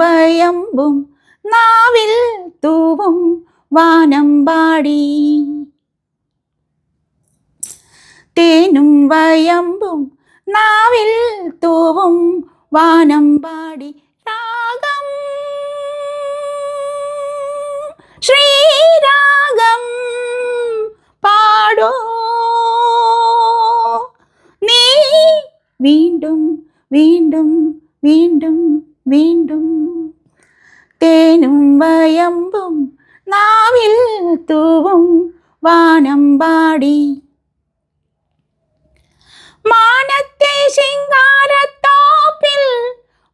വയമ്പും നാവിൽ തൂവും വാനമ്പാടി. തേനും വയമ്പും നാവിൽ തൂവും വാനമ്പാടി. രാഗം ശ്രീരാഗം പാടോ നീ വീണ്ടും വീണ്ടും വീണ്ടും വീണ്ടും. തേനും വയമ്പും നാവിൽ തൂവും വാനമ്പാടി. മാനത്തെ ശിങ്കാരത്തോപ്പിൽ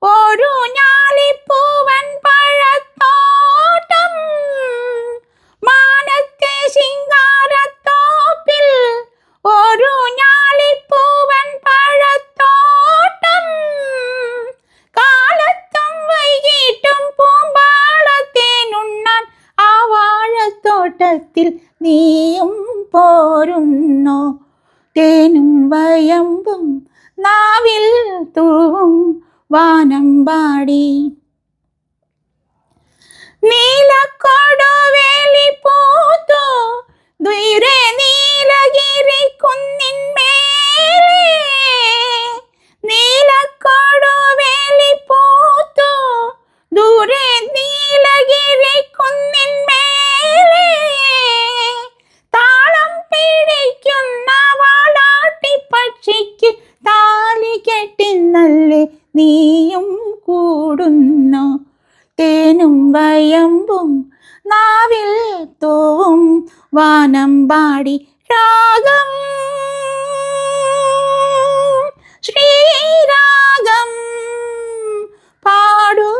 ഒരു ഞാലിപ്പൂവൻ പഴത്തോട്ടം. മാനത്തെ ശിങ്കാരത്തോപ്പിൽ ഒരു ഞാലിപ്പൂവൻ പഴത്തോട്ടം. കാലത്തും വൈകിട്ടും പൂമ്പാളത്തേനുണ്ണാൻ ആ വാഴത്തോട്ടത്തിൽ നീയും പോരുന്നോ. തേനും വയമ്പും നാവിൽ തൂവും വാനമ്പാടി. നീലക്കൊടുവേലി പൂത്തു ദൂരെ നീലഗിരി കുന്നിന്മേലെ. നീലക്കൊടുവേലി പൂത്തു ദൂരെ നീലഗിരി കുന്നിന്മേലെ. താളം പിടിക്കുന്ന വാലാട്ടിപ്പക്ഷിക്ക് താലി കെട്ടിന്നല്ലേ നീയും കൂടുന്നു. തേനും വയമ്പും നാവിൽ തൂവും വാനമ്പാടി. രാഗം ശ്രീരാഗം പാടൂ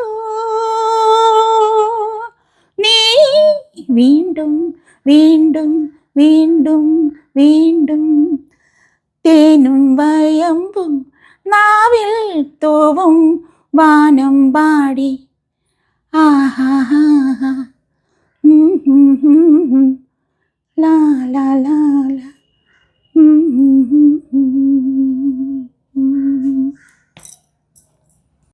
നീ വീണ്ടും വീണ്ടും വീണ്ടും വീണ്ടും. തേനും വയമ്പും നാവിൽ തൂവും വാനമ്പാടി. ആഹാ